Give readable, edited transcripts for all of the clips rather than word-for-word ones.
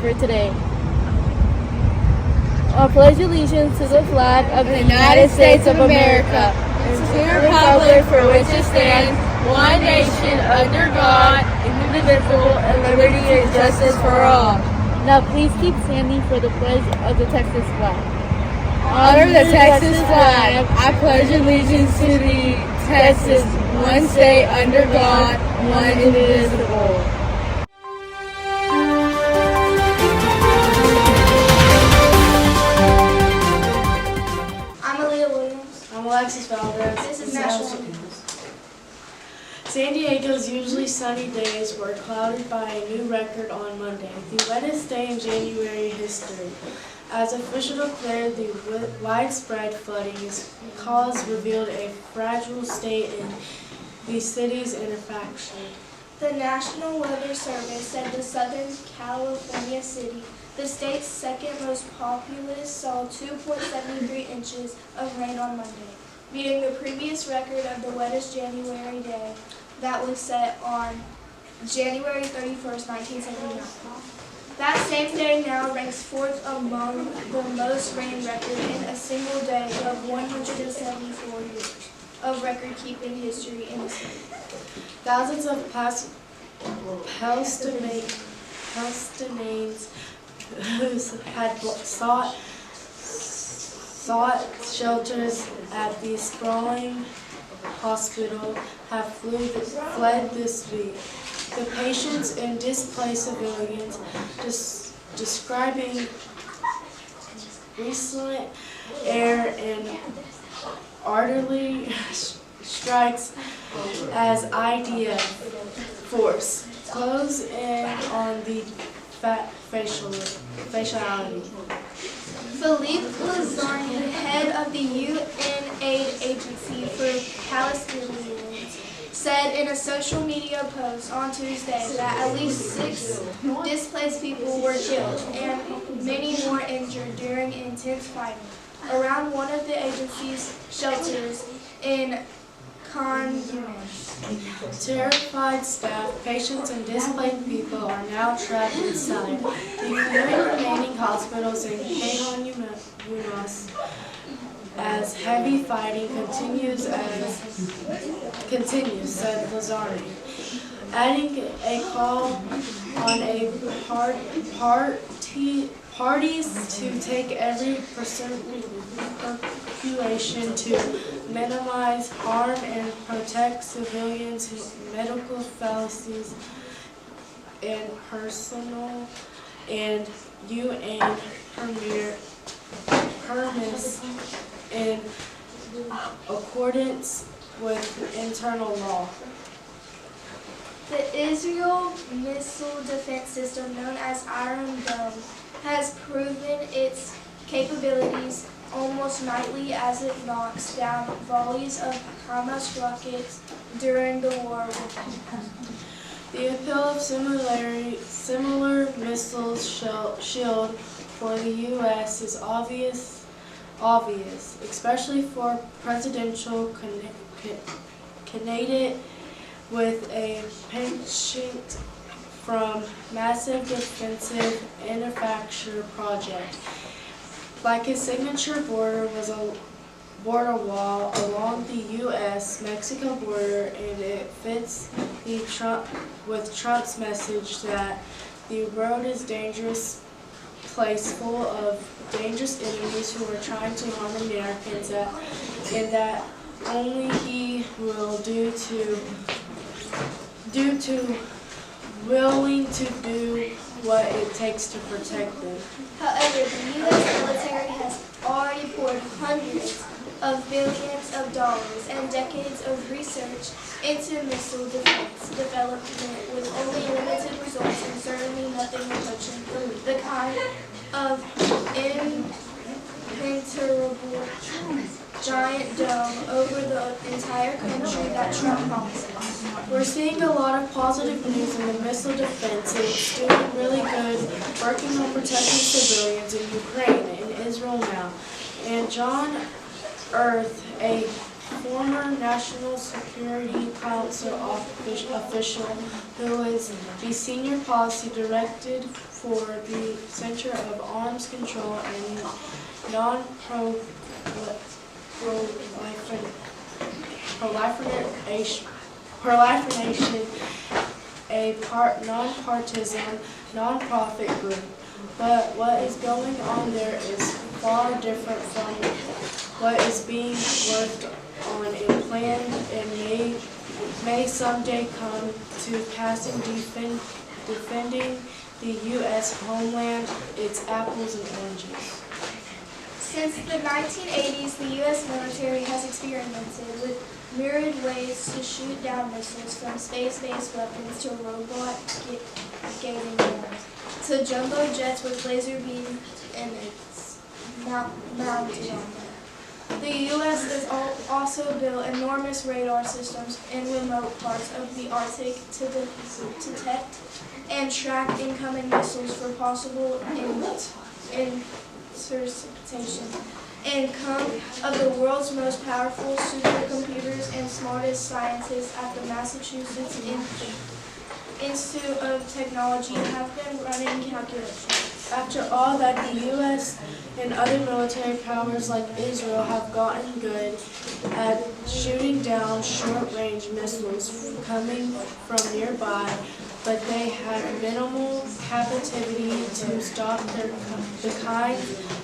for today. I pledge allegiance to the flag of the United States of America and to the republic for which it stands, one nation, under God, indivisible, and liberty and justice for all. Now please keep standing for the pledge of the Texas flag. Honor the Texas flag. I pledge allegiance to the Texas, one state under God, one indivisible. I'm Alexis Valdez. This is National. San Diego's usually sunny days were clouded by a new record on Monday, the wettest day in January history. As officials declared, the widespread flooding's cause revealed a fragile state in the city's interfaction. The National Weather Service said the Southern California city, the state's second most populous, saw 2.73 inches of rain on Monday, beating the previous record of the wettest January day that was set on January 31st, 1979. That same day now ranks fourth among the most rain record in a single day of 174 years of record-keeping history in the state. Thousands of Palestinians who had sought shelters at the sprawling hospital have fled this week. The patients and displaced civilians describing recent air and artillery strikes as ideal force close in on the fatality. Philippe Lazzarini, head of the UN Aid Agency for Palestinians, said in a social media post on Tuesday that at least 6 displaced people were killed and many more injured during intense fighting around one of the agency's shelters in Khan Yunis. Terrified staff, patients, and displaced people are now trapped inside the 3 remaining hospitals in Khan Yunis as heavy fighting continues, said Lazzarini, adding a call on parties to take every precaution to minimize harm and protect civilians, medical facilities, and personnel, and UN permits in accordance with internal law. The Israel missile defense system, known as Iron Dome, has proven its capabilities almost nightly as it knocks down volleys of Hamas rockets during the war with Hamas. The appeal of similar missiles shield for the U.S. is obvious, especially for presidential candidate with a penchant from massive defensive infrastructure project. Like his signature border was a border wall along the U.S.-Mexico border, and it fits with Trump's message that the world is a dangerous place full of dangerous enemies who are trying to harm Americans, and that only he will willing to do what it takes to protect them. However, the U.S. military has already poured hundreds of billions of dollars and decades of research into missile defense development with only limited results and certainly nothing approaching the kind of impenetrable giant dome over the entire country that Trump promised. We're seeing a lot of positive news in the missile defense. It's doing really good, working on protecting civilians in Ukraine and Israel now. And John Earth, a former National Security Council official who is the senior policy director for the Center of Arms Control and non-proliferation, a nonpartisan, nonprofit group. But what is going on there is far different from what is being worked on and planned and may someday come to passing defending the U.S. homeland, its apples and oranges. Since the 1980s, the U.S. military has experimented with myriad ways to shoot down missiles, from space-based weapons to robot gaming guns, to jumbo jets with laser beam emits mounted on them. The U.S. has also built enormous radar systems in remote parts of the Arctic to detect and track incoming missiles for possible interception. And come of the world's most powerful supercomputers and smartest scientists at the Massachusetts Institute of Technology have been running calculations. After all that, the U.S. and other military powers like Israel have gotten good at shooting down short-range missiles coming from nearby, but they have minimal capability to stop the kind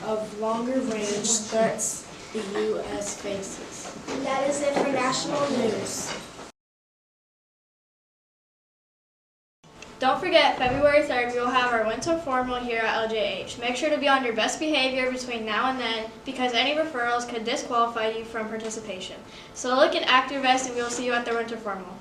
of longer-range threats the U.S. faces. And that is it for national news. Don't forget, February 3rd, we will have our winter formal here at LJH. Make sure to be on your best behavior between now and then, because any referrals could disqualify you from participation. So look and act your best, and we will see you at the winter formal.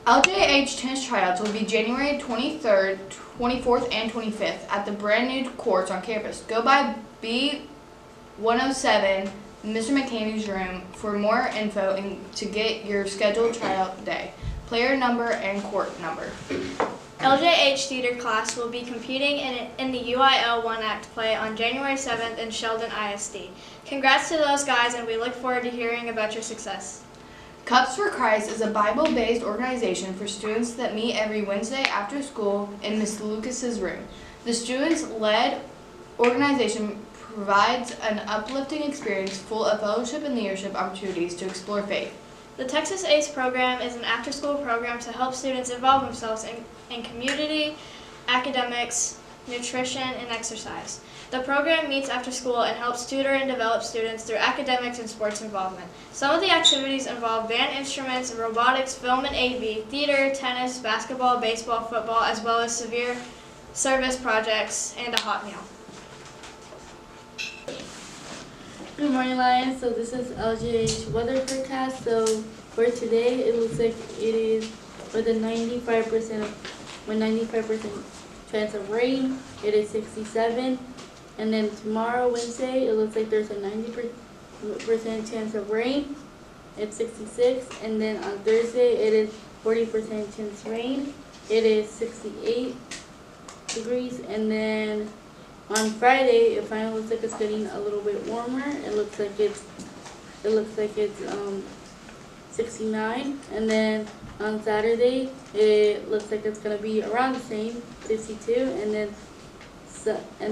LJH tennis tryouts will be January 23rd, 24th, and 25th at the brand new courts on campus. Go by B107, Mr. McCamey's room, for more info and to get your scheduled tryout day, player number, and court number. LJH theater class will be competing in the UIL One Act play on January 7th in Sheldon ISD. Congrats to those guys, and we look forward to hearing about your success. Cups for Christ is a Bible-based organization for students that meet every Wednesday after school in Miss Lucas's room. The students-led organization provides an uplifting experience full of fellowship and leadership opportunities to explore faith. The Texas ACE program is an after-school program to help students involve themselves in community, academics, nutrition, and exercise. The program meets after school and helps tutor and develop students through academics and sports involvement. Some of the activities involve band instruments, robotics, film and AV, theater, tennis, basketball, baseball, football, as well as severe service projects and a hot meal. Good morning, Lions. So this is LGH weather forecast. So for today, it looks like it is with a 95% chance of rain. It is 67. And then tomorrow, Wednesday, it looks like there's a 90% chance of rain. It's 66. And then on Thursday, it is 40% chance rain. It is 68 degrees. And then on Friday, it finally looks like it's getting a little bit warmer. It looks like it's 69. And then on Saturday, it looks like it's gonna be around the same, 62. And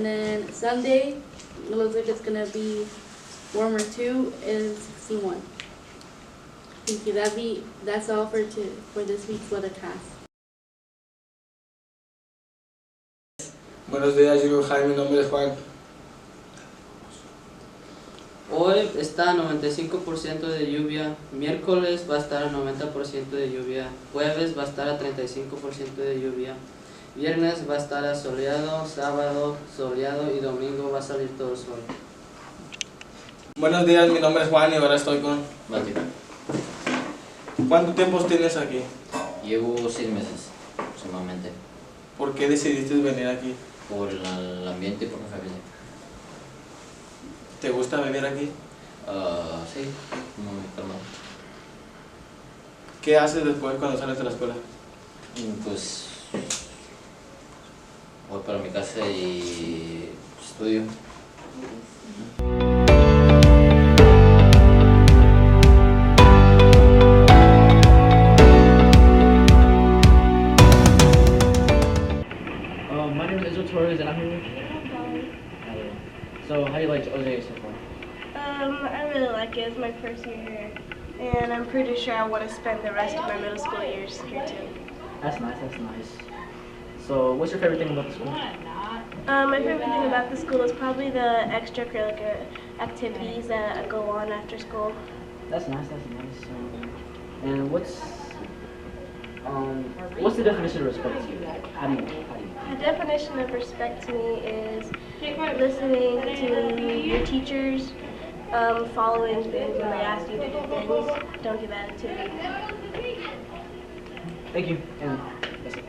then Sunday, it looks like it's gonna be warmer too, and 61. Thank you. That's all for this week's weathercast. Buenos días, yo Jaime, mi nombre es Juan. Hoy está a 95% de lluvia, miércoles va a estar a 90% de lluvia, jueves va a estar a 35% de lluvia, viernes va a estar a soleado, sábado soleado y domingo va a salir todo el sol. Buenos días, mi nombre es Juan y ahora estoy con... Básica. ¿Cuánto tiempo tienes aquí? Llevo 6 meses aproximadamente. ¿Por qué decidiste venir aquí? Por el ambiente y por mi familia. ¿Te gusta vivir aquí? Sí, muy calmado. ¿Qué haces después cuando sales de la escuela? Pues voy para mi casa y estudio. My name is here, and I'm pretty sure I want to spend the rest of my middle school years here too. That's nice, that's nice. So what's your favorite thing about the school? My favorite thing about the school is probably the extracurricular activities that go on after school. That's nice, that's nice. And what's the definition of respect to you? How do you? The definition of respect to me is listening to your teachers, following things when they ask you to do things. Don't give attitude. Thank you. And that's it.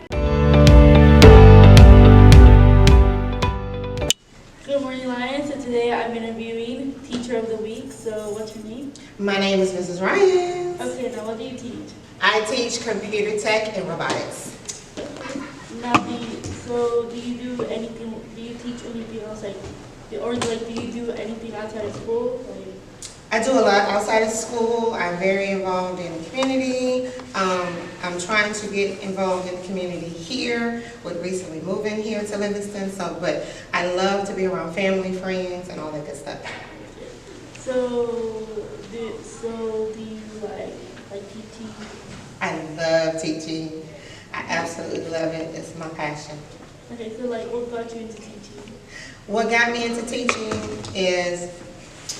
Good morning, Lions. So today I'm interviewing Teacher of the Week. So what's your name? My name is Mrs. Ryan. Okay, now what do you teach? I teach computer tech and robotics. Now, do you do anything? Do you teach anything else, or do you do anything outside of school? I do a lot outside of school. I'm very involved in the community. I'm trying to get involved in the community here with recently moving here to Livingston. But I love to be around family, friends, and all that good stuff. So do you like teaching? I love teaching. I absolutely love it. It's my passion. Okay, so what got you into teaching? What got me into teaching is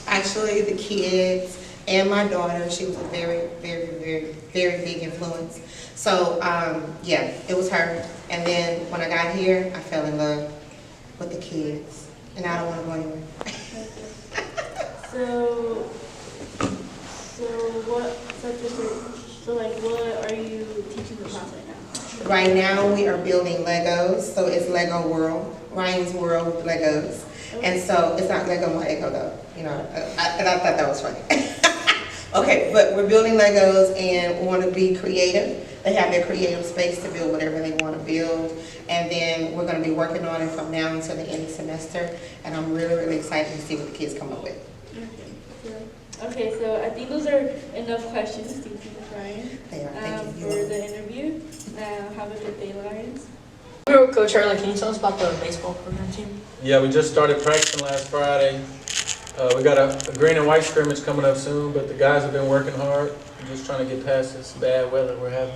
actually the kids and my daughter. She was a very, very, very, very big influence. So, yeah, it was her. And then when I got here, I fell in love with the kids. And I don't want to go anywhere. What are you teaching the class right now? Right now, we are building Legos. So it's Lego World, Ryan's World Legos. And so it's not Lego My Ego though, you know, and I thought that was funny. Okay, but we're building Legos and we want to be creative. They have their creative space to build whatever they want to build. And then we're going to be working on it from now until the end of the semester. And I'm really, really excited to see what the kids come up with. Okay, so I think those are enough questions. Thank you, Ryan. They are. Thank you. For the interview. Have a good day, Lions. Coach Charlie, can you tell us about the baseball program team? Yeah, we just started practicing last Friday. We got a green and white scrimmage coming up soon, but the guys have been working hard. We're just trying to get past this bad weather we're having.